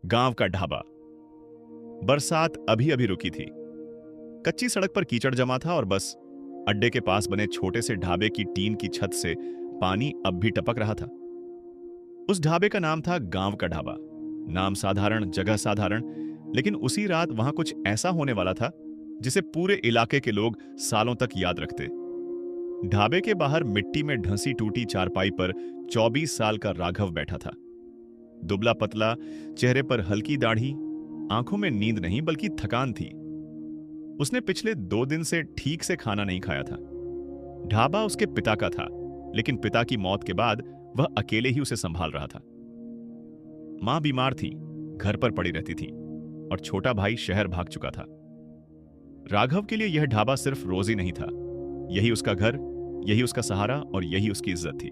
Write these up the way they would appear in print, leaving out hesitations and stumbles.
गांव का ढाबा। बरसात अभी अभी रुकी थी। कच्ची सड़क पर कीचड़ जमा था और बस अड्डे के पास बने छोटे से ढाबे की टीन की छत से पानी अब भी टपक रहा था। उस ढाबे का नाम था गांव का ढाबा। नाम साधारण, जगह साधारण, लेकिन उसी रात वहां कुछ ऐसा होने वाला था जिसे पूरे इलाके के लोग सालों तक याद रखते। ढाबे के बाहर मिट्टी में ढंसी टूटी चारपाई पर 24 साल का राघव बैठा था। दुबला पतला, चेहरे पर हल्की दाढ़ी, आंखों में नींद नहीं बल्कि थकान थी। उसने पिछले 2 दिन से ठीक से खाना नहीं खाया था। ढाबा उसके पिता का था, लेकिन पिता की मौत के बाद वह अकेले ही उसे संभाल रहा था। मां बीमार थी, घर पर पड़ी रहती थी और छोटा भाई शहर भाग चुका था। राघव के लिए यह ढाबा सिर्फ रोजी नहीं था, यही उसका घर, यही उसका सहारा और यही उसकी इज्जत थी।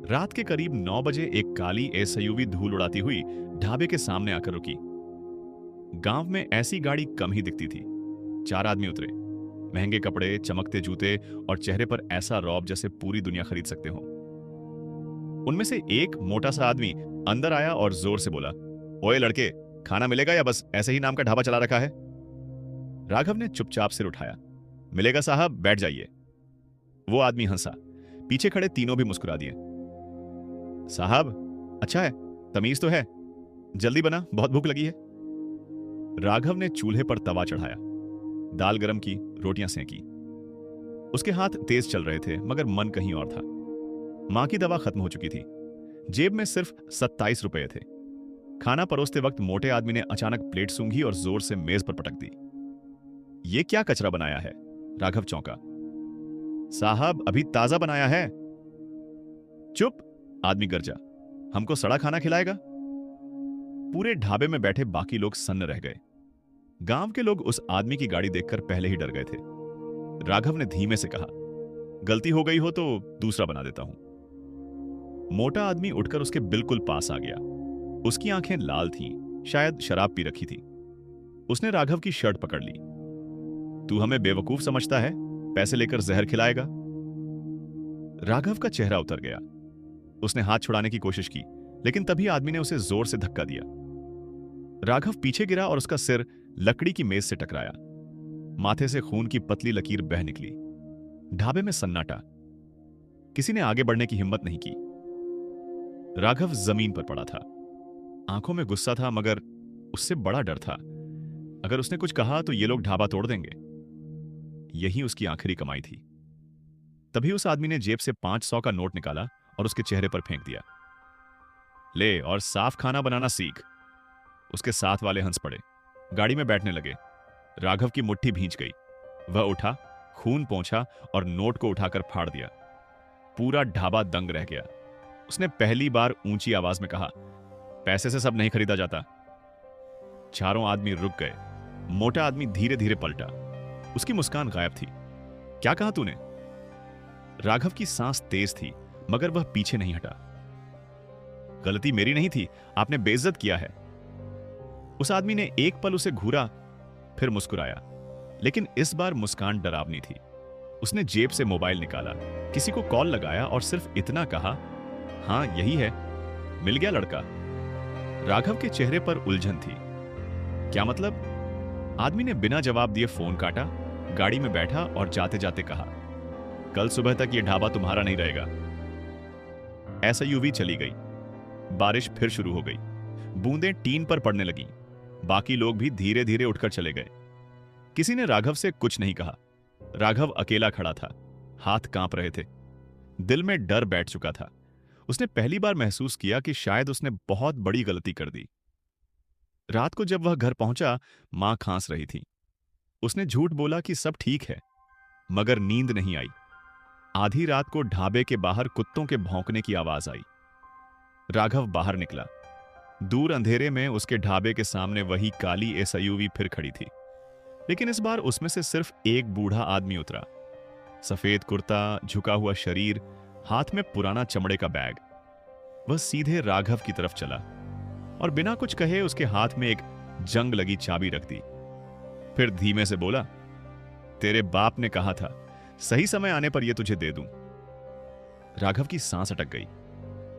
रात के करीब 9 बजे एक काली एसयूवी धूल उड़ाती हुई ढाबे के सामने आकर रुकी। गांव में ऐसी गाड़ी कम ही दिखती थी। 4 आदमी उतरे, महंगे कपड़े, चमकते जूते और चेहरे पर ऐसा रौब जैसे पूरी दुनिया खरीद सकते हो। उनमें से एक मोटा सा आदमी अंदर आया और जोर से बोला, ओए लड़के, खाना मिलेगा या बस ऐसे ही नाम का ढाबा चला रखा है? राघव ने चुपचाप सिर उठाया। मिलेगा साहब, बैठ जाइए। वो आदमी हंसा। पीछे खड़े तीनों भी मुस्कुरा दिए। साहब, अच्छा है, तमीज तो है, जल्दी बना, बहुत भूख लगी है। राघव ने चूल्हे पर तवा चढ़ाया, दाल गरम की, रोटियां सेंकी। उसके हाथ तेज चल रहे थे मगर मन कहीं और था। मां की दवा खत्म हो चुकी थी। जेब में सिर्फ 27 रुपए थे। खाना परोसते वक्त मोटे आदमी ने अचानक प्लेट सूंघी और जोर से मेज पर पटक दी। ये क्या कचरा बनाया है? राघव चौंका। साहब, अभी ताजा बनाया है। चुप, आदमी गरजा। हमको सड़ा खाना खिलाएगा? पूरे ढाबे में बैठे बाकी लोग सन्न रह गए। गांव के लोग उस आदमी की गाड़ी देखकर पहले ही डर गए थे। राघव ने धीमे से कहा, गलती हो गई हो तो दूसरा बना देता हूं। मोटा आदमी उठकर उसके बिल्कुल पास आ गया। उसकी आंखें लाल थीं, शायद शराब पी रखी थी। उसने राघव की शर्ट पकड़ ली। तू हमें बेवकूफ समझता है? पैसे लेकर जहर खिलाएगा? राघव का चेहरा उतर गया। उसने हाथ छुड़ाने की कोशिश की, लेकिन तभी आदमी ने उसे जोर से धक्का दिया। राघव पीछे गिरा और उसका सिर लकड़ी की मेज से टकराया। माथे से खून की पतली लकीर बह निकली। ढाबे में सन्नाटा। किसी ने आगे बढ़ने की हिम्मत नहीं की। राघव जमीन पर पड़ा था। आंखों में गुस्सा था मगर उससे बड़ा डर था। अगर उसने कुछ कहा तो ये लोग ढाबा तोड़ देंगे। यही उसकी आखिरी कमाई थी। तभी उस आदमी ने जेब से 500 का नोट निकाला और उसके चेहरे पर फेंक दिया। ले और साफ खाना बनाना सीख। उसके साथ वाले हंस पड़े, गाड़ी में बैठने लगे। राघव की मुट्ठी भींच गई। वह उठा, खून पोंछा और नोट को उठाकर फाड़ दिया। पूरा ढाबा दंग रह गया। उसने पहली बार ऊंची आवाज में कहा, पैसे से सब नहीं खरीदा जाता। चारों आदमी रुक गए। मोटा आदमी धीरे धीरे पलटा। उसकी मुस्कान गायब थी। क्या कहा तूने? राघव की सांस तेज थी मगर वह पीछे नहीं हटा। गलती मेरी नहीं थी, आपने बेइज्जत किया है। उस आदमी ने एक पल उसे घूरा, फिर मुस्कुराया, लेकिन इस बार मुस्कान डरावनी थी। उसने जेब से मोबाइल निकाला, किसी को कॉल लगाया और सिर्फ इतना कहा, हां यही है, मिल गया लड़का। राघव के चेहरे पर उलझन थी। क्या मतलब? आदमी ने बिना जवाब दिए फोन काटा, गाड़ी में बैठा और जाते जाते कहा, कल सुबह तक यह ढाबा तुम्हारा नहीं रहेगा। एसयूवी चली गई। बारिश फिर शुरू हो गई। बूंदें टीन पर पड़ने लगीं। बाकी लोग भी धीरे धीरे उठकर चले गए। किसी ने राघव से कुछ नहीं कहा। राघव अकेला खड़ा था, हाथ कांप रहे थे। दिल में डर बैठ चुका था। उसने पहली बार महसूस किया कि शायद उसने बहुत बड़ी गलती कर दी। रात को जब वह घर पहुंचा, मां खांस रही थी। उसने झूठ बोला कि सब ठीक है, मगर नींद नहीं आई। आधी रात को ढाबे के बाहर कुत्तों के भौंकने की आवाज आई। राघव बाहर निकला। दूर अंधेरे में उसके ढाबे के सामने वही काली एसयूवी फिर खड़ी थी, लेकिन इस बार उसमें से सिर्फ एक बूढ़ा आदमी उतरा। सफेद कुर्ता, झुका हुआ शरीर, हाथ में पुराना चमड़े का बैग। वह सीधे राघव की तरफ चला और बिना कुछ कहे उसके हाथ में एक जंग लगी चाबी रख दी। फिर धीमे से बोला, तेरे बाप ने कहा था सही समय आने पर यह तुझे दे दूं। राघव की सांस अटक गई।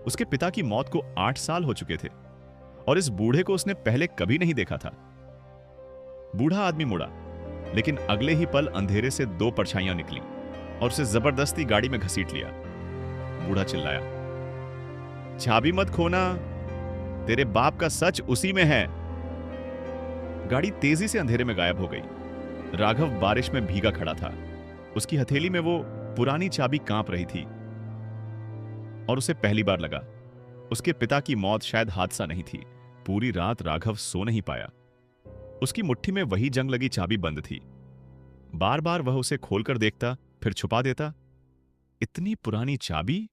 उसके पिता की मौत को 8 साल हो चुके थे और इस बूढ़े को उसने पहले कभी नहीं देखा था। बूढ़ा आदमी मुड़ा, लेकिन अगले ही पल अंधेरे से दो परछाइयां निकली और उसे जबरदस्ती गाड़ी में घसीट लिया। बूढ़ा चिल्लाया, चाबी मत खोना, तेरे बाप का सच उसी में है। गाड़ी तेजी से अंधेरे में गायब हो गई। राघव बारिश में भीगा खड़ा था। उसकी हथेली में वो पुरानी चाबी कांप रही थी और उसे पहली बार लगा उसके पिता की मौत शायद हादसा नहीं थी। पूरी रात राघव सो नहीं पाया। उसकी मुट्ठी में वही जंग लगी चाबी बंद थी। बार बार वह उसे खोलकर देखता, फिर छुपा देता। इतनी पुरानी चाबी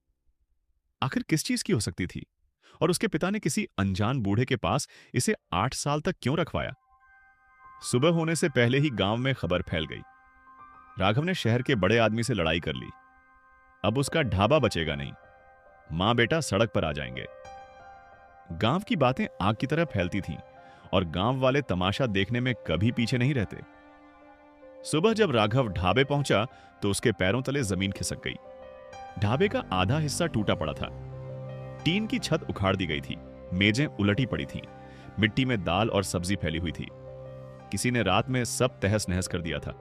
आखिर किस चीज की हो सकती थी? और उसके पिता ने किसी अनजान बूढ़े के पास इसे 8 साल तक क्यों रखवाया? सुबह होने से पहले ही गांव में खबर फैल गई। राघव ने शहर के बड़े आदमी से लड़ाई कर ली। अब उसका ढाबा बचेगा नहीं। मां बेटा सड़क पर आ जाएंगे। गांव की बातें आग की तरह फैलती थीं और गांव वाले तमाशा देखने में कभी पीछे नहीं रहते। सुबह जब राघव ढाबे पहुंचा तो उसके पैरों तले जमीन खिसक गई। ढाबे का आधा हिस्सा टूटा पड़ा था। टीन की छत उखाड़ दी गई थी। मेजें उलटी पड़ी थीं। मिट्टी में दाल और सब्जी फैली हुई थी। किसी ने रात में सब तहस नहस कर दिया था।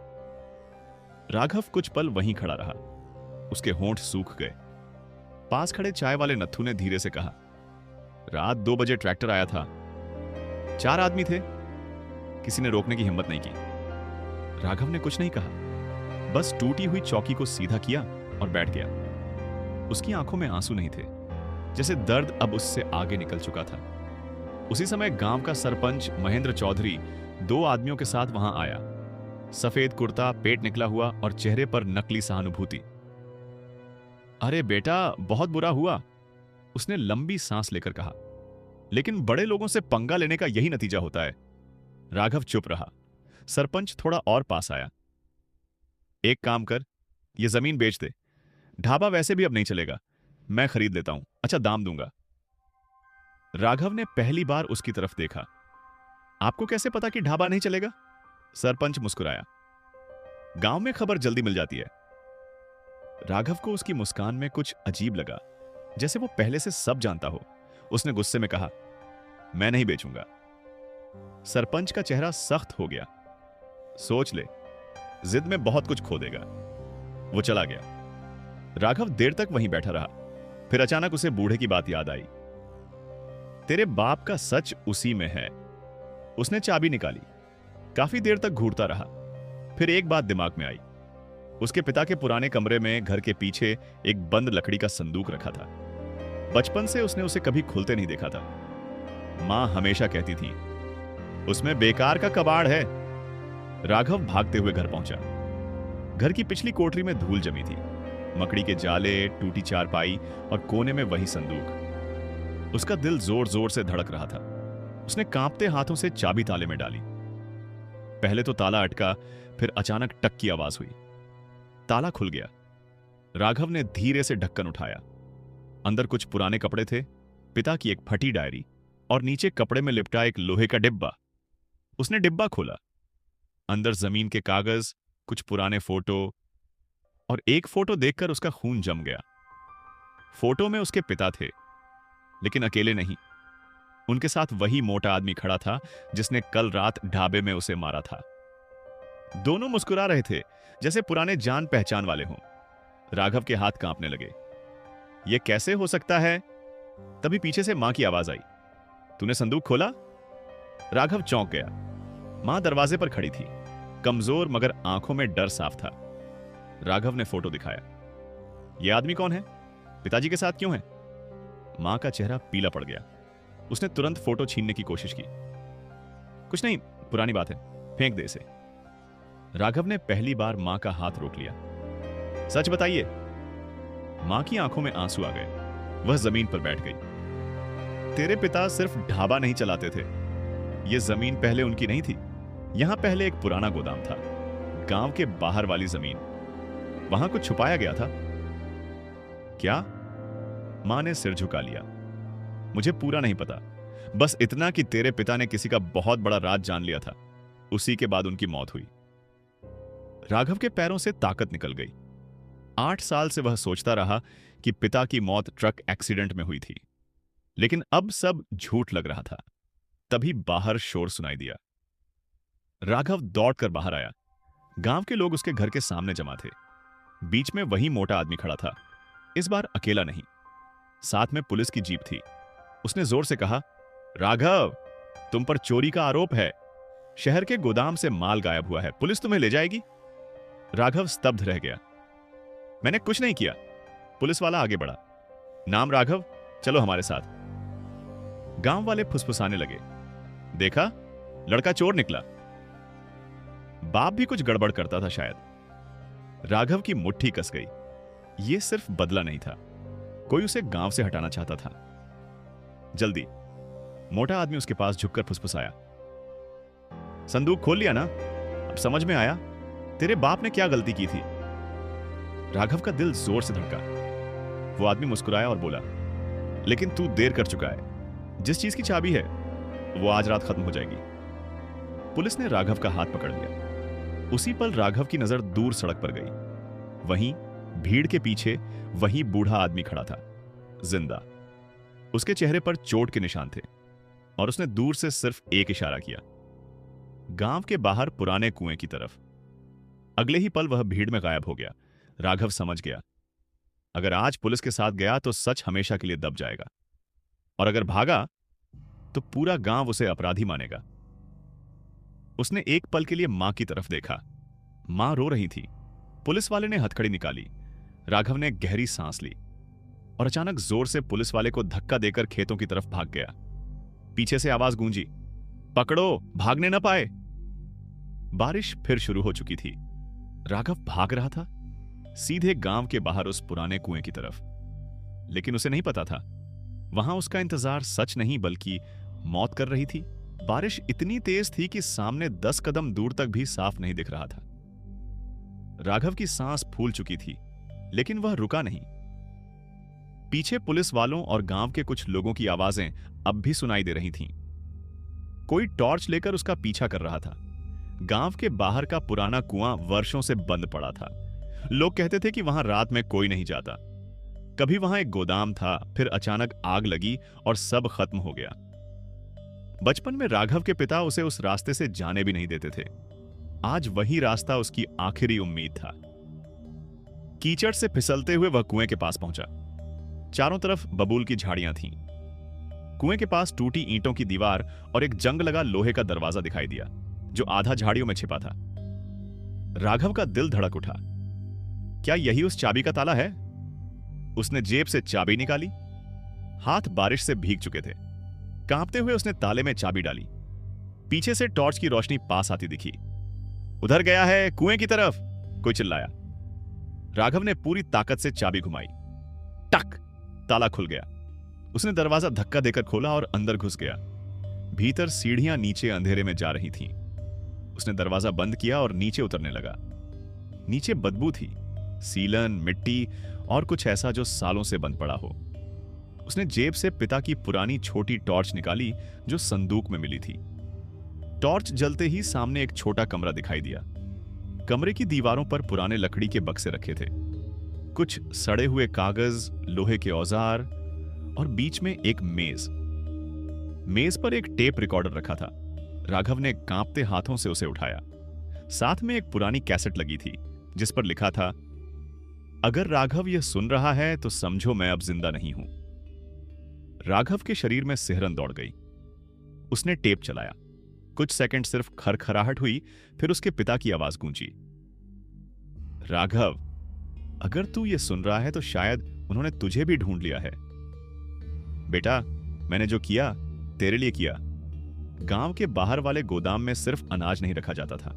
राघव कुछ पल वहीं खड़ा रहा। उसके होंठ सूख गए। पास खड़े चाय वाले नत्थू ने धीरे से कहा, रात 2 बजे ट्रैक्टर आया था। 4 आदमी थे। किसी ने रोकने की हिम्मत नहीं की। राघव ने कुछ नहीं कहा, बस टूटी हुई चौकी को सीधा किया और बैठ गया। उसकी आंखों में आंसू नहीं थे, जैसे दर्द अब उससे आगे निकल चुका था। उसी समय गांव का सरपंच महेंद्र चौधरी 2 आदमियों के साथ वहां आया। सफेद कुर्ता, पेट निकला हुआ और चेहरे पर नकली सहानुभूति। अरे बेटा, बहुत बुरा हुआ, उसने लंबी सांस लेकर कहा। लेकिन बड़े लोगों से पंगा लेने का यही नतीजा होता है। राघव चुप रहा। सरपंच थोड़ा और पास आया। एक काम कर, ये जमीन बेच दे। ढाबा वैसे भी अब नहीं चलेगा, मैं खरीद लेता हूं, अच्छा दाम दूंगा। राघव ने पहली बार उसकी तरफ देखा। आपको कैसे पता कि ढाबा नहीं चलेगा? सरपंच मुस्कुराया। गांव में खबर जल्दी मिल जाती है। राघव को उसकी मुस्कान में कुछ अजीब लगा, जैसे वो पहले से सब जानता हो। उसने गुस्से में कहा, मैं नहीं बेचूंगा। सरपंच का चेहरा सख्त हो गया। सोच ले, जिद में बहुत कुछ खो देगा। वो चला गया। राघव देर तक वहीं बैठा रहा। फिर अचानक उसे बूढ़े की बात याद आई। तेरे बाप का सच उसी में है। उसने चाबी निकाली। काफी देर तक घूरता रहा। फिर एक बात दिमाग में आई। उसके पिता के पुराने कमरे में घर के पीछे एक बंद लकड़ी का संदूक रखा था। बचपन से उसने उसे कभी खुलते नहीं देखा था। मां हमेशा कहती थी, उसमें बेकार का कबाड़ है। राघव भागते हुए घर पहुंचा। घर की पिछली कोठरी में धूल जमी थी। मकड़ी के जाले, टूटी चारपाई और कोने में वही संदूक। उसका दिल जोर जोर से धड़क रहा था। उसने कांपते हाथों से चाबी ताले में डाली। पहले तो ताला अटका, फिर अचानक टक की आवाज हुई। ताला खुल गया। राघव ने धीरे से ढक्कन उठाया। अंदर कुछ पुराने कपड़े थे, पिता की एक फटी डायरी और नीचे कपड़े में लिपटा एक लोहे का डिब्बा। उसने डिब्बा खोला। अंदर जमीन के कागज, कुछ पुराने फोटो, और एक फोटो देखकर उसका खून जम गया। फोटो में उसके पिता थे, लेकिन अकेले नहीं। उनके साथ वही मोटा आदमी खड़ा था जिसने कल रात ढाबे में उसे मारा था। दोनों मुस्कुरा रहे थे, जैसे पुराने जान पहचान वाले हों। राघव के हाथ कांपने लगे। यह कैसे हो सकता है? तभी पीछे से मां की आवाज आई, तूने संदूक खोला? राघव चौंक गया। मां दरवाजे पर खड़ी थी, कमजोर मगर आंखों में डर साफ था। राघव ने फोटो दिखाया। यह आदमी कौन है? पिताजी के साथ क्यों है? मां का चेहरा पीला पड़ गया। उसने तुरंत फोटो छीनने की कोशिश की। कुछ नहीं, पुरानी बात है, फेंक दे इसे। राघव ने पहली बार मां का हाथ रोक लिया। सच बताइए। मां की आंखों में आंसू आ गए। वह जमीन पर बैठ गई। तेरे पिता सिर्फ ढाबा नहीं चलाते थे। यह जमीन पहले उनकी नहीं थी। यहां पहले एक पुराना गोदाम था, गांव के बाहर वाली जमीन। वहां कुछ छुपाया गया था। क्या? मां ने सिर झुका लिया। मुझे पूरा नहीं पता, बस इतना कि तेरे पिता ने किसी का बहुत बड़ा राज जान लिया था। उसी के बाद उनकी मौत हुई। राघव के पैरों से ताकत निकल गई। 8 साल से वह सोचता रहा कि पिता की मौत ट्रक एक्सीडेंट में हुई थी, लेकिन अब सब झूठ लग रहा था। तभी बाहर शोर सुनाई दिया। राघव दौड़कर बाहर आया। गांव के लोग उसके घर के सामने जमा थे। बीच में वही मोटा आदमी खड़ा था, इस बार अकेला नहीं, साथ में पुलिस की जीप थी। उसने जोर से कहा, राघव, तुम पर चोरी का आरोप है। शहर के गोदाम से माल गायब हुआ है, पुलिस तुम्हें ले जाएगी। राघव स्तब्ध रह गया। मैंने कुछ नहीं किया। पुलिस वाला आगे बढ़ा। नाम राघव, चलो हमारे साथ। गांव वाले फुसफुसाने लगे। देखा, लड़का चोर निकला। बाप भी कुछ गड़बड़ करता था शायद। राघव की मुट्ठी कस गई। यह सिर्फ बदला नहीं था, कोई उसे गांव से हटाना चाहता था। जल्दी। मोटा आदमी उसके पास झुककर फुसफुसाया, संदूक खोल लिया ना? अब समझ में आया तेरे बाप ने क्या गलती की थी। राघव का दिल जोर से धड़का। वो आदमी मुस्कुराया और बोला, लेकिन तू देर कर चुका है। जिस चीज की चाबी है वो आज रात खत्म हो जाएगी। पुलिस ने राघव का हाथ पकड़ लिया। उसी पल राघव की नजर दूर सड़क पर गई। वहीं भीड़ के पीछे वही बूढ़ा आदमी खड़ा था, जिंदा। उसके चेहरे पर चोट के निशान थे और उसने दूर से सिर्फ एक इशारा किया, गांव के बाहर पुराने कुएं की तरफ। अगले ही पल वह भीड़ में गायब हो गया। राघव समझ गया, अगर आज पुलिस के साथ गया तो सच हमेशा के लिए दब जाएगा, और अगर भागा तो पूरा गांव उसे अपराधी मानेगा। उसने एक पल के लिए मां की तरफ देखा। मां रो रही थी। पुलिस वाले ने हथकड़ी निकाली। राघव ने गहरी सांस ली और अचानक जोर से पुलिस वाले को धक्का देकर खेतों की तरफ भाग गया। पीछे से आवाज गूंजी, पकड़ो, भागने न पाए। बारिश फिर शुरू हो चुकी थी। राघव भाग रहा था सीधे गांव के बाहर उस पुराने कुएं की तरफ। लेकिन उसे नहीं पता था, वहां उसका इंतजार सच नहीं बल्कि मौत कर रही थी। बारिश इतनी तेज थी कि सामने 10 कदम दूर तक भी साफ नहीं दिख रहा था। राघव की सांस फूल चुकी थी, लेकिन वह रुका नहीं। पीछे पुलिस वालों और गांव के कुछ लोगों की आवाजें अब भी सुनाई दे रही थीं। कोई टॉर्च लेकर उसका पीछा कर रहा था। गांव के बाहर का पुराना कुआं वर्षों से बंद पड़ा था। लोग कहते थे कि वहां रात में कोई नहीं जाता। कभी वहां एक गोदाम था, फिर अचानक आग लगी और सब खत्म हो गया। बचपन में राघव के पिता उसे उस रास्ते से जाने भी नहीं देते थे। आज वही रास्ता उसकी आखिरी उम्मीद था। कीचड़ से फिसलते हुए वह कुएं के पास पहुंचा। चारों तरफ बबूल की झाड़ियां थीं। कुएं के पास टूटी ईंटों की दीवार और एक जंग लगा लोहे का दरवाजा दिखाई दिया, जो आधा झाड़ियों में छिपा था। राघव का दिल धड़क उठा। क्या यही उस चाबी का ताला है? उसने जेब से चाबी निकाली। हाथ बारिश से भीग चुके थे। कांपते हुए उसने ताले में चाबी डाली। पीछे से टॉर्च की रोशनी पास आती दिखी। उधर गया है, कुएं की तरफ, कोई चिल्लाया। राघव ने पूरी ताकत से चाबी घुमाई। टक! ताला खुल गया। उसने दरवाजा धक्का देकर खोला और अंदर घुस गया। भीतर सीढ़ियां नीचे अंधेरे में जा रही थीं। उसने दरवाजा बंद किया और नीचे उतरने लगा। नीचे बदबू थी, सीलन, मिट्टी और कुछ ऐसा जो सालों से बंद पड़ा हो। उसने जेब से पिता की पुरानी छोटी टॉर्च निकाली जो संदूक में मिली थी। टॉर्च जलते ही सामने एक छोटा कमरा दिखाई दिया। कमरे की दीवारों पर पुराने लकड़ी के बक्से रखे थे, कुछ सड़े हुए कागज, लोहे के औजार और बीच में एक मेज। मेज पर एक टेप रिकॉर्डर रखा था। राघव ने कांपते हाथों से उसे उठाया। साथ में एक पुरानी कैसेट लगी थी जिस पर लिखा था, अगर राघव यह सुन रहा है तो समझो मैं अब जिंदा नहीं हूं। राघव के शरीर में सिहरन दौड़ गई। उसने टेप चलाया। कुछ सेकंड सिर्फ खरखराहट हुई, फिर उसके पिता की आवाज गूंजी, राघव, अगर तू ये सुन रहा है तो शायद उन्होंने तुझे भी ढूंढ लिया है। बेटा, मैंने जो किया तेरे लिए किया। गांव के बाहर वाले गोदाम में सिर्फ अनाज नहीं रखा जाता था।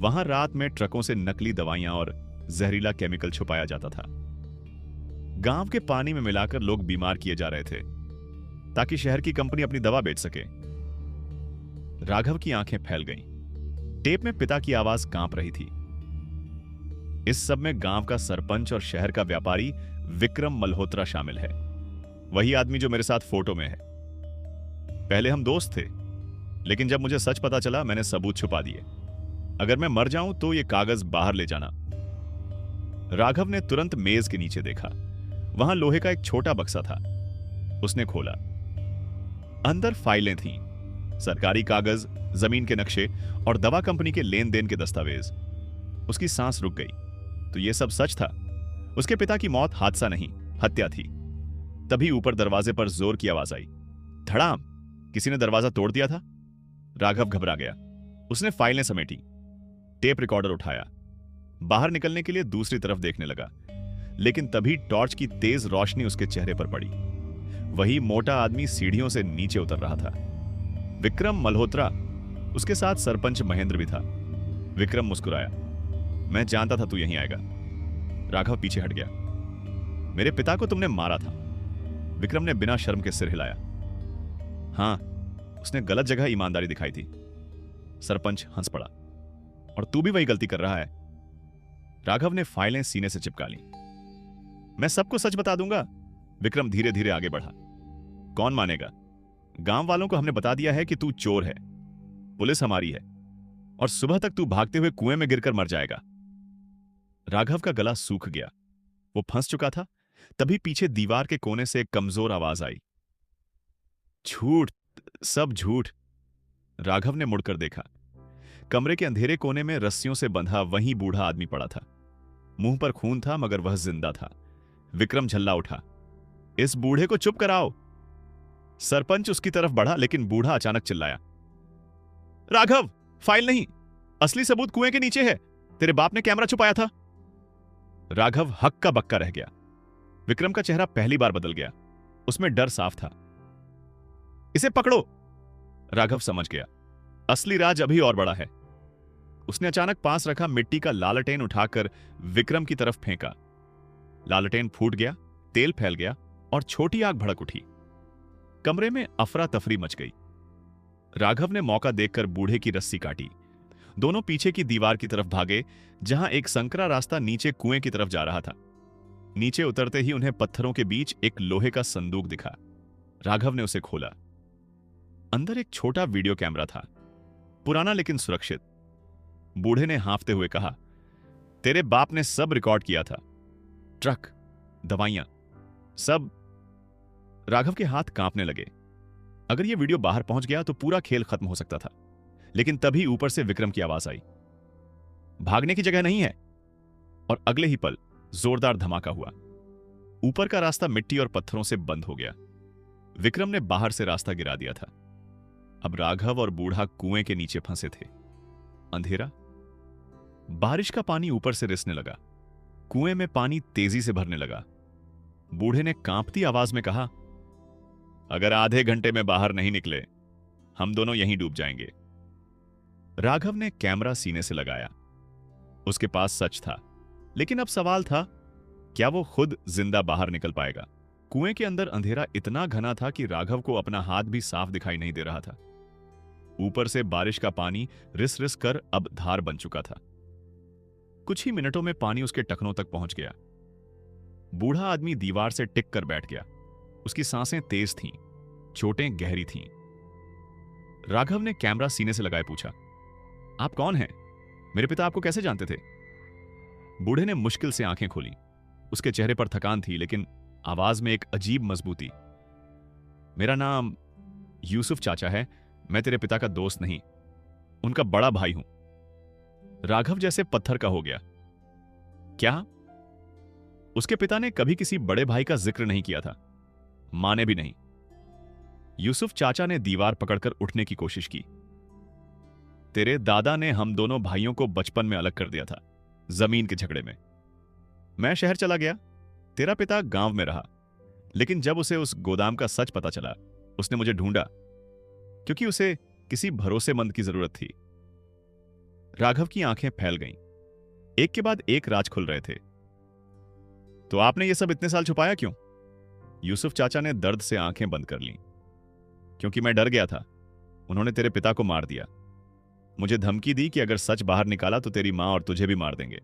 वहां रात में ट्रकों से नकली दवाइयां और जहरीला केमिकल छुपाया जाता था। गांव के पानी में मिलाकर लोग बीमार किए जा रहे थे ताकि शहर की कंपनी अपनी दवा बेच सके। राघव की आंखें फैल गईं। टेप में पिता की आवाज कांप रही थी। इस सब में गांव का सरपंच और शहर का व्यापारी विक्रम मल्होत्रा शामिल है, वही आदमी जो मेरे साथ फोटो में है। पहले हम दोस्त थे, लेकिन जब मुझे सच पता चला मैंने सबूत छुपा दिए। अगर मैं मर जाऊं तो ये कागज बाहर ले जाना। राघव ने तुरंत मेज के नीचे देखा। वहां लोहे का एक छोटा बक्सा था। उसने खोला। अंदर फाइलें थीं, सरकारी कागज, जमीन के नक्शे और दवा कंपनी के लेन देन के दस्तावेज। उसकी सांस रुक गई। तो यह सब सच था। उसके पिता की मौत हादसा नहीं, हत्या थी। तभी ऊपर दरवाजे पर जोर की आवाज आई। धड़ाम। किसी ने दरवाजा तोड़ दिया था। राघव घबरा गया। उसने फाइलें समेटी, टेप रिकॉर्डर उठाया, बाहर निकलने के लिए दूसरी तरफ देखने लगा। लेकिन तभी टॉर्च की तेज रोशनी उसके चेहरे पर पड़ी। वही मोटा आदमी सीढ़ियों से नीचे उतर रहा था। विक्रम मल्होत्रा। उसके साथ सरपंच महेंद्र भी था। विक्रम मुस्कुराया। मैं जानता था तू यहीं आएगा। राघव पीछे हट गया। मेरे पिता को तुमने मारा था। विक्रम ने बिना शर्म के सिर हिलाया। हां, उसने गलत जगह ईमानदारी दिखाई थी। सरपंच हंस पड़ा। और तू भी वही गलती कर रहा है। राघव ने फाइलें सीने से चिपका ली। मैं सबको सच बता दूंगा। विक्रम धीरे धीरे आगे बढ़ा। कौन मानेगा? गांव वालों को हमने बता दिया है कि तू चोर है। पुलिस हमारी है और सुबह तक तू भागते हुए कुएं में गिरकर मर जाएगा। राघव का गला सूख गया। वो फंस चुका था। तभी पीछे दीवार के कोने से एक कमजोर आवाज आई। झूठ, सब झूठ। राघव ने मुड़कर देखा। कमरे के अंधेरे कोने में रस्सियों से बंधा वही बूढ़ा आदमी पड़ा था। मुंह पर खून था मगर वह जिंदा था। विक्रम झल्ला उठा। इस बूढ़े को चुप कराओ। सरपंच उसकी तरफ बढ़ा लेकिन बूढ़ा अचानक चिल्लाया। राघव, फाइल नहीं, असली सबूत कुएं के नीचे है। तेरे बाप ने कैमरा छुपाया था। राघव हक्का बक्का रह गया। विक्रम का चेहरा पहली बार बदल गया। उसमें डर साफ था। इसे पकड़ो। राघव समझ गया, असली राज अभी और बड़ा है। उसने अचानक पास रखा मिट्टी का लालटेन उठाकर विक्रम की तरफ फेंका। लालटेन फूट गया, तेल फैल गया और छोटी आग भड़क उठी। कमरे में अफरा तफरी मच गई। राघव ने मौका देखकर बूढ़े की रस्सी काटी। दोनों पीछे की दीवार की तरफ भागे, जहां एक संकरा रास्ता नीचे कुएं की तरफ जा रहा था। नीचे उतरते ही उन्हें पत्थरों के बीच एक लोहे का संदूक दिखा। राघव ने उसे खोला। अंदर एक छोटा वीडियो कैमरा था, पुराना लेकिन सुरक्षित। बूढ़े ने हांफते हुए कहा, तेरे बाप ने सब रिकॉर्ड किया था। ट्रक, दवाइयां, सब। राघव के हाथ कांपने लगे। अगर यह वीडियो बाहर पहुंच गया तो पूरा खेल खत्म हो सकता था। लेकिन तभी ऊपर से विक्रम की आवाज आई। भागने की जगह नहीं है। और अगले ही पल जोरदार धमाका हुआ। ऊपर का रास्ता मिट्टी और पत्थरों से बंद हो गया। विक्रम ने बाहर से रास्ता गिरा दिया था। अब राघव और बूढ़ा कुएं के नीचे फंसे थे। अंधेरा। बारिश का पानी ऊपर से रिसने लगा। कुएं में पानी तेजी से भरने लगा। बूढ़े ने कांपती आवाज में कहा, अगर आधे घंटे में बाहर नहीं निकले, हम दोनों यहीं डूब जाएंगे। राघव ने कैमरा सीने से लगाया। उसके पास सच था, लेकिन अब सवाल था, क्या वो खुद जिंदा बाहर निकल पाएगा? कुएं के अंदर अंधेरा इतना घना था कि राघव को अपना हाथ भी साफ दिखाई नहीं दे रहा था। ऊपर से बारिश का पानी रिस रिस कर अब धार बन चुका था। कुछ ही मिनटों में पानी उसके टखनों तक पहुंच गया। बूढ़ा आदमी दीवार से टिक कर बैठ गया। उसकी सांसें तेज थीं, चोटें गहरी थीं। राघव ने कैमरा सीने से लगाए पूछा, आप कौन हैं? मेरे पिता आपको कैसे जानते थे? बूढ़े ने मुश्किल से आंखें खोली। उसके चेहरे पर थकान थी, लेकिन आवाज में एक अजीब मजबूती। मेरा नाम यूसुफ चाचा है। मैं तेरे पिता का दोस्त नहीं, उनका बड़ा भाई हूं। राघव जैसे पत्थर का हो गया। क्या? उसके पिता ने कभी किसी बड़े भाई का जिक्र नहीं किया था, मां ने भी नहीं। यूसुफ चाचा ने दीवार पकड़कर उठने की कोशिश की। तेरे दादा ने हम दोनों भाइयों को बचपन में अलग कर दिया था, जमीन के झगड़े में। मैं शहर चला गया, तेरा पिता गांव में रहा। लेकिन जब उसे उस गोदाम का सच पता चला, उसने मुझे ढूंढा, क्योंकि उसे किसी भरोसेमंद की जरूरत थी। राघव की आंखें फैल गईं। एक के बाद एक राज खुल रहे थे। तो आपने यह सब इतने साल छुपाया क्यों? यूसुफ चाचा ने दर्द से आंखें बंद कर लीं। क्योंकि मैं डर गया था। उन्होंने तेरे पिता को मार दिया। मुझे धमकी दी कि अगर सच बाहर निकाला तो तेरी मां और तुझे भी मार देंगे।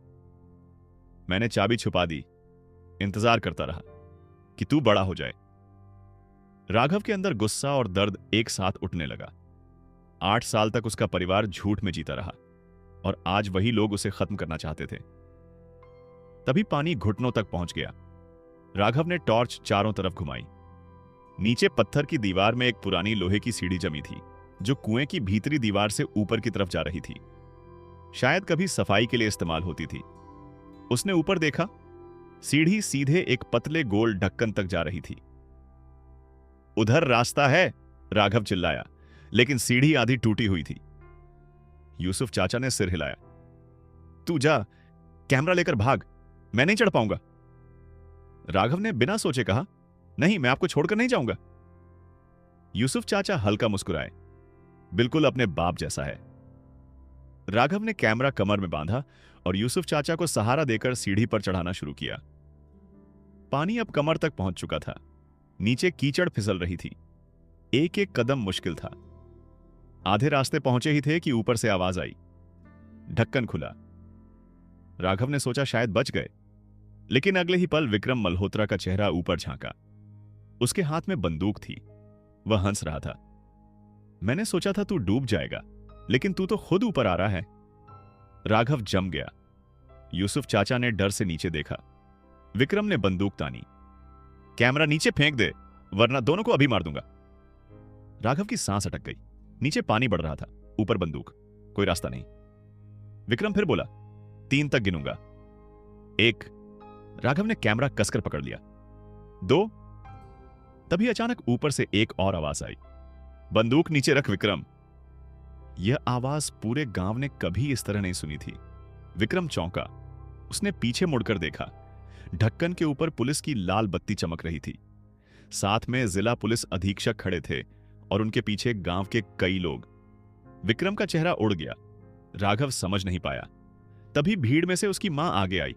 मैंने चाबी छुपा दी, इंतजार करता रहा कि तू बड़ा हो जाए। राघव के अंदर गुस्सा और दर्द एक साथ उठने लगा। 8 साल तक उसका परिवार झूठ में जीता रहा और आज वही लोग उसे खत्म करना चाहते थे। तभी पानी घुटनों तक पहुंच गया। राघव ने टॉर्च चारों तरफ घुमाई। नीचे पत्थर की दीवार में एक पुरानी लोहे की सीढ़ी जमी थी। जो कुएं की भीतरी दीवार से ऊपर की तरफ जा रही थी। शायद कभी सफाई के लिए इस्तेमाल होती थी। उसने ऊपर देखा, सीढ़ी सीधे एक पतले गोल ढक्कन तक जा रही थी। उधर रास्ता है, राघव चिल्लाया, लेकिन सीढ़ी आधी टूटी हुई थी। यूसुफ चाचा ने सिर हिलाया। तू जा, कैमरा लेकर भाग, मैं नहीं चढ़ पाऊंगा। राघव ने बिना सोचे कहा, नहीं, मैं आपको छोड़कर नहीं जाऊंगा। यूसुफ चाचा हल्का मुस्कुराए, बिल्कुल अपने बाप जैसा है। राघव ने कैमरा कमर में बांधा और यूसुफ चाचा को सहारा देकर सीढ़ी पर चढ़ाना शुरू किया। पानी अब कमर तक पहुंच चुका था। नीचे कीचड़ फिसल रही थी। एक एक कदम मुश्किल था। आधे रास्ते पहुंचे ही थे कि ऊपर से आवाज आई। ढक्कन खुला। राघव ने सोचा शायद बच गए, लेकिन अगले ही पल विक्रम मल्होत्रा का चेहरा ऊपर झांका। उसके हाथ में बंदूक थी। वह हंस रहा था। मैंने सोचा था तू डूब जाएगा, लेकिन तू तो खुद ऊपर आ रहा है। राघव जम गया। यूसुफ चाचा ने डर से नीचे देखा। विक्रम ने बंदूक तानी। कैमरा नीचे फेंक दे, वरना दोनों को अभी मार दूंगा। राघव की सांस अटक गई। नीचे पानी बढ़ रहा था, ऊपर बंदूक, कोई रास्ता नहीं। विक्रम फिर बोला, 3 तक गिनूंगा। 1। राघव ने कैमरा कसकर पकड़ लिया। 2। तभी अचानक ऊपर से एक और आवाज आई, बंदूक नीचे रख विक्रम। यह आवाज पूरे गांव ने कभी इस तरह नहीं सुनी थी। विक्रम चौंका। उसने पीछे मुड़कर देखा। ढक्कन के ऊपर पुलिस की लाल बत्ती चमक रही थी। साथ में जिला पुलिस अधीक्षक खड़े थे और उनके पीछे गांव के कई लोग। विक्रम का चेहरा उड़ गया। राघव समझ नहीं पाया। तभी भीड़ में से उसकी मां आगे आई।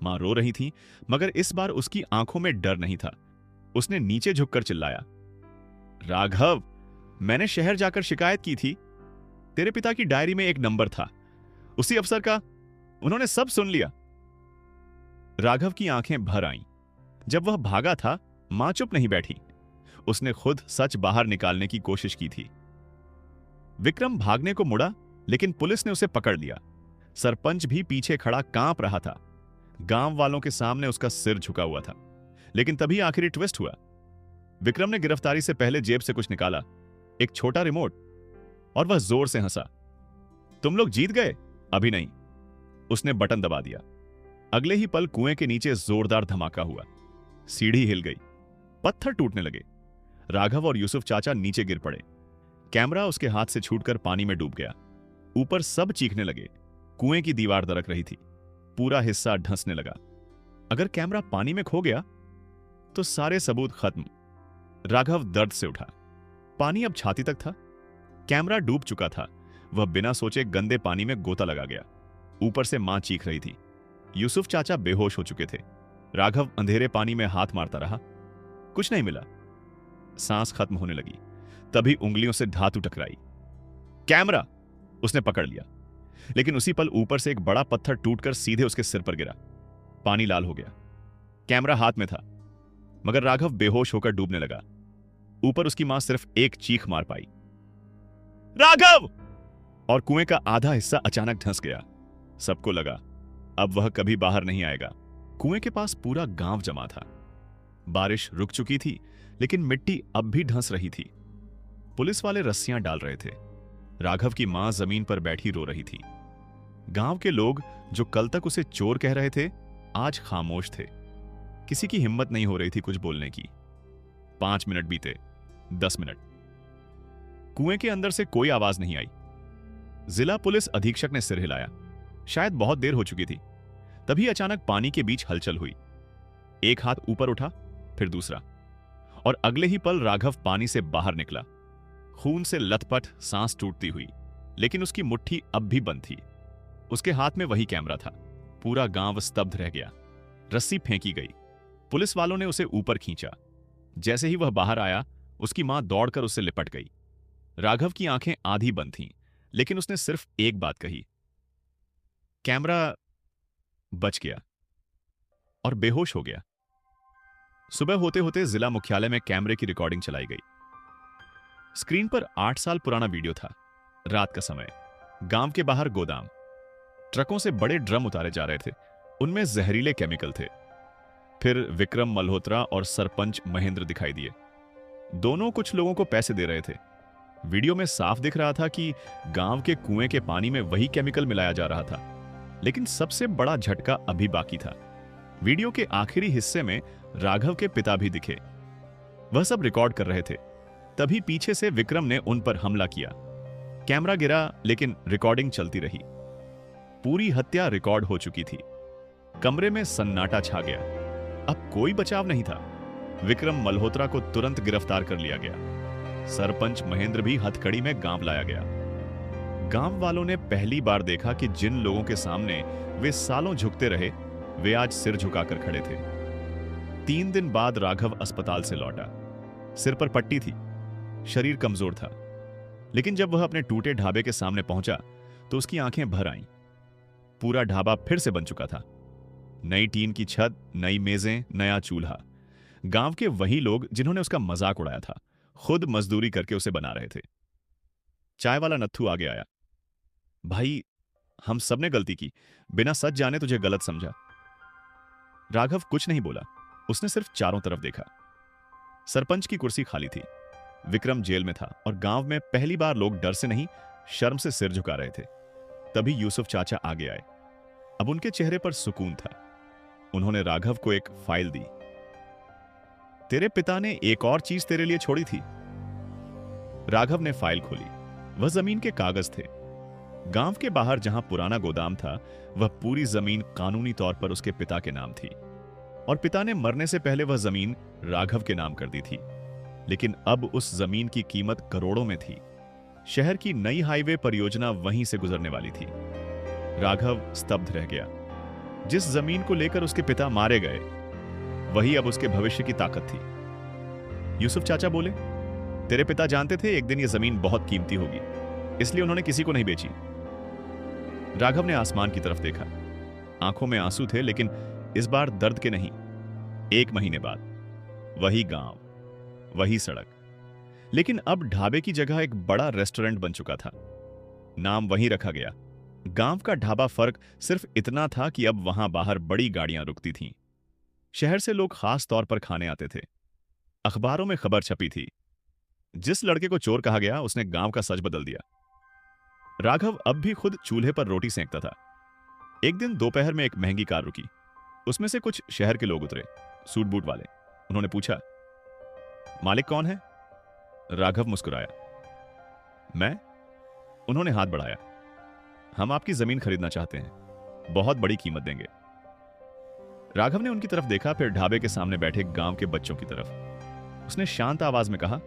मां रो रही थी, मगर इस बार उसकी आंखों में डर नहीं था। उसने नीचे झुककर चिल्लाया, राघव, मैंने शहर जाकर शिकायत की थी। तेरे पिता की डायरी में एक नंबर था, उसी अफसर का। उन्होंने सब सुन लिया। राघव की आंखें भर आईं। जब वह भागा था, मां चुप नहीं बैठी। उसने खुद सच बाहर निकालने की कोशिश की थी। विक्रम भागने को मुड़ा, लेकिन पुलिस ने उसे पकड़ लिया। सरपंच भी पीछे खड़ा कांप रहा था। गांव वालों के सामने उसका सिर झुका हुआ था। लेकिन तभी आखिरी ट्विस्ट हुआ। विक्रम ने गिरफ्तारी से पहले जेब से कुछ निकाला, एक छोटा रिमोट, और वह जोर से हंसा। तुम लोग जीत गए, अभी नहीं। उसने बटन दबा दिया। अगले ही पल कुएं के नीचे जोरदार धमाका हुआ। सीढ़ी हिल गई, पत्थर टूटने लगे। राघव और यूसुफ चाचा नीचे गिर पड़े। कैमरा उसके हाथ से छूटकर पानी में डूब गया। ऊपर सब चीखने लगे। कुएं की दीवार दरक रही थी। पूरा हिस्सा ढंसने लगा। अगर कैमरा पानी में खो गया तो सारे सबूत खत्म। राघव दर्द से उठा। पानी अब छाती तक था। कैमरा डूब चुका था। वह बिना सोचे गंदे पानी में गोता लगा गया। ऊपर से मां चीख रही थी। यूसुफ चाचा बेहोश हो चुके थे। राघव अंधेरे पानी में हाथ मारता रहा। कुछ नहीं मिला। सांस खत्म होने लगी। तभी उंगलियों से धातु टकराई। कैमरा! उसने पकड़ लिया, लेकिन उसी पल ऊपर से एक बड़ा पत्थर टूटकर सीधे उसके सिर पर गिरा। पानी लाल हो गया। कैमरा हाथ में था, मगर राघव बेहोश होकर डूबने लगा। ऊपर उसकी मां सिर्फ एक चीख मार पाई, राघव! और कुएं का आधा हिस्सा अचानक धंस गया। सबको लगा अब वह कभी बाहर नहीं आएगा। कुएं के पास पूरा गांव जमा था। बारिश रुक चुकी थी, लेकिन मिट्टी अब भी धंस रही थी। पुलिस वाले रस्सियां डाल रहे थे। राघव की मां जमीन पर बैठी रो रही थी। गांव के लोग जो कल तक उसे चोर कह रहे थे, आज खामोश थे। किसी की हिम्मत नहीं हो रही थी कुछ बोलने की। 5 मिनट बीते, 10 मिनट। कुएं के अंदर से कोई आवाज नहीं आई। जिला पुलिस अधीक्षक ने सिर हिलाया। शायद बहुत देर हो चुकी थी। तभी अचानक पानी के बीच हलचल हुई। एक हाथ ऊपर उठा, फिर दूसरा, और अगले ही पल राघव पानी से बाहर निकला, खून से लथपथ, सांस टूटती हुई। लेकिन उसकी मुट्ठी अब भी बंद थी। उसके हाथ में वही कैमरा था। पूरा गांव स्तब्ध रह गया। रस्सी फेंकी गई। पुलिस वालों ने उसे ऊपर खींचा। जैसे ही वह बाहर आया, उसकी मां दौड़कर उससे लिपट गई। राघव की आंखें आधी बंद थीं, लेकिन उसने सिर्फ एक बात कही, कैमरा। बच गया और बेहोश हो गया। सुबह होते होते जिला मुख्यालय में कैमरे की रिकॉर्डिंग चलाई गई। स्क्रीन पर 8 साल पुराना वीडियो था। रात का समय, गांव के बाहर गोदाम। ट्रकों से बड़े ड्रम उतारे जा रहे थे। उनमें जहरीले केमिकल थे। फिर विक्रम मल्होत्रा और सरपंच महेंद्र दिखाई दिए। दोनों कुछ लोगों को पैसे दे रहे थे। वीडियो में साफ दिख रहा था कि गांव के कुएं के पानी में वही केमिकल मिलाया जा रहा था। लेकिन सबसे बड़ा झटका अभी बाकी था। वीडियो के आखिरी हिस्से में राघव के पिता भी दिखे। वह सब रिकॉर्ड कर रहे थे। तभी पीछे से विक्रम ने उन पर हमला किया। कैमरा गिरा, लेकिन रिकॉर्डिंग चलती रही। पूरी हत्या रिकॉर्ड हो चुकी थी। कमरे में सन्नाटा छा गया। अब कोई बचाव नहीं था। विक्रम मल्होत्रा को तुरंत गिरफ्तार कर लिया गया। सरपंच महेंद्र भी हथकड़ी में गांव लाया गया। गांव वालों ने पहली बार देखा कि जिन लोगों के सामने वे सालों झुकते रहे, वे आज सिर झुकाकर खड़े थे। 3 दिन बाद राघव अस्पताल से लौटा। सिर पर पट्टी थी, शरीर कमजोर था। लेकिन जब वह अपने टूटे ढाबे के सामने पहुंचा तो उसकी आंखें भर आईं। पूरा ढाबा फिर से बन चुका था। नई टीन की छत, नई मेजें, नया चूल्हा। गांव के वही लोग जिन्होंने उसका मजाक उड़ाया था, खुद मजदूरी करके उसे बना रहे थे। चाय वाला नत्थू आगे आया। भाई, हम सबने गलती की, बिना सच जाने तुझे गलत समझा। राघव कुछ नहीं बोला। उसने सिर्फ चारों तरफ देखा। सरपंच की कुर्सी खाली थी। विक्रम जेल में था और गांव में पहली बार लोग डर से नहीं, शर्म से सिर झुका रहे थे। तभी यूसुफ चाचा आगे आए। अब उनके चेहरे पर सुकून था। उन्होंने राघव को एक फाइल दी। तेरे पिता ने एक और चीज तेरे लिए छोड़ी थी। राघव ने फाइल खोली। वह जमीन के कागज थे। गांव के बाहर जहां पुराना गोदाम था, वह पूरी जमीन कानूनी तौर पर उसके पिता के नाम थी और पिता ने मरने से पहले वह जमीन राघव के नाम कर दी थी। लेकिन अब उस जमीन की कीमत करोड़ों में थी। शहर की नई हाईवे परियोजना वहीं से गुजरने वाली थी। राघव स्तब्ध रह गया। जिस जमीन को लेकर उसके पिता मारे गए, वही अब उसके भविष्य की ताकत थी। यूसुफ चाचा बोले, तेरे पिता जानते थे एक दिन यह जमीन बहुत कीमती होगी, इसलिए उन्होंने किसी को नहीं बेची। राघव ने आसमान की तरफ देखा। आंखों में आंसू थे, लेकिन इस बार दर्द के नहीं। 1 महीने बाद वही गांव, वही सड़क, लेकिन अब ढाबे की जगह एक बड़ा रेस्टोरेंट बन चुका था। नाम वहीं रखा गया। गांव का ढाबा फर्क सिर्फ इतना था कि अब वहां बाहर बड़ी गाड़ियां रुकती थीं। शहर से लोग खास तौर पर खाने आते थे। अखबारों में खबर छपी थी, जिस लड़के को चोर कहा गया उसने गांव का सच बदल दिया। राघव अब भी खुद चूल्हे पर रोटी सेंकता था। एक दिन दोपहर में एक महंगी कार रुकी। उसमें से कुछ शहर के लोग उतरे, सूट बूट वाले। उन्होंने पूछा, मालिक कौन है? राघव मुस्कुराया। मैं? उन्होंने हाथ बढ़ाया। हम आपकी जमीन खरीदना चाहते हैं, बहुत बड़ी कीमत देंगे। राघव ने उनकी तरफ देखा, फिर ढाबे के सामने बैठे गांव के बच्चों की तरफ। उसने शांत आवाज में कहा,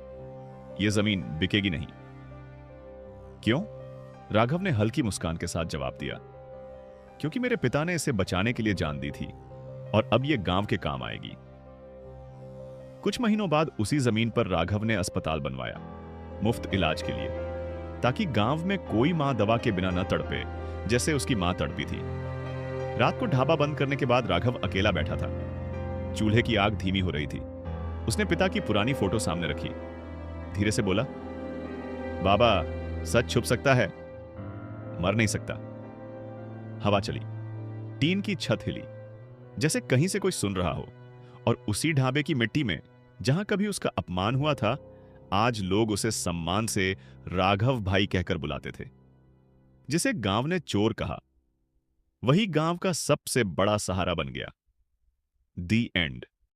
यह जमीन बिकेगी नहीं। क्यों? राघव ने हल्की मुस्कान के साथ जवाब दिया, क्योंकि मेरे पिता ने इसे बचाने के लिए जान दी थी और अब यह गांव के काम आएगी। कुछ महीनों बाद उसी जमीन पर राघव ने अस्पताल बनवाया, मुफ्त इलाज के लिए, ताकि गांव में कोई मां दवा के बिना न तड़पे जैसे उसकी मां तड़पी थी। रात को ढाबा बंद करने के बाद राघव अकेला बैठा था। चूल्हे की आग धीमी हो रही थी। उसने पिता की पुरानी फोटो सामने रखी। धीरे से बोला, बाबा, सच छुप सकता है, मर नहीं सकता। हवा चली। टीन की छत हिली, जैसे कहीं से कोई सुन रहा हो। और उसी ढाबे की मिट्टी में, जहां कभी उसका अपमान हुआ था, आज लोग उसे सम्मान से राघव भाई कहकर बुलाते थे। जिसे गांव ने चोर कहा, वही गांव का सबसे बड़ा सहारा बन गया। दी एंड।